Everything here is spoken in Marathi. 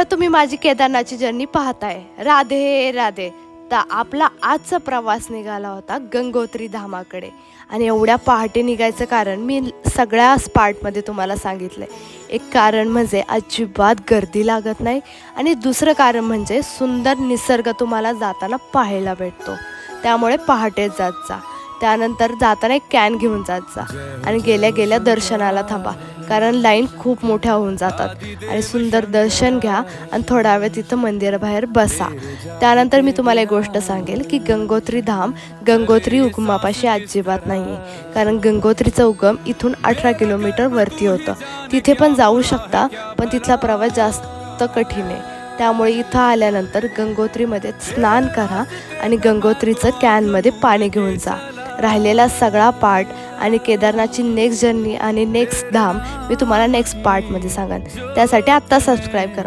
तर तुम्ही माझी केदारनाथची जर्नी पाहताय. राधे राधे. तर आपला आजचा प्रवास निघाला होता गंगोत्री धामाकडे. आणि एवढ्या पहाटे निघायचं कारण मी सगळ्या स्पार्टमध्ये तुम्हाला सांगितलं आहे. एक कारण म्हणजे अजिबात गर्दी लागत नाही आणि दुसरं कारण म्हणजे सुंदर निसर्ग तुम्हाला जाताना पाहायला भेटतो. त्यामुळे पहाटेच जात जा. त्यानंतर जाताना एक कॅन घेऊन जात जा आणि गेल्या गेल्या दर्शनाला थांबा, कारण लाईन खूप मोठ्या होऊन जातात. आणि सुंदर दर्शन घ्या आणि थोडा वेळ तिथं मंदिराबाहेर बसा. त्यानंतर मी तुम्हाला एक गोष्ट सांगेल की गंगोत्री धाम गंगोत्री उगमापाशी अजिबात नाही आहे, कारण गंगोत्रीचं उगम इथून 18 किलोमीटर वरती होतं. तिथे पण जाऊ शकता, पण तिथला प्रवास जास्त कठीण आहे. त्यामुळे इथं आल्यानंतर गंगोत्रीमध्ये स्नान करा आणि गंगोत्रीचं कॅनमध्ये पाणी घेऊन जा. राहिलेला सगळा पार्ट आणि केदारनाथची नेक्स्ट जर्नी आणि नेक्स्ट धाम मी तुम्हाला नेक्स्ट पार्टमध्ये सांगेन. त्यासाठी आत्ता सबस्क्राईब करा.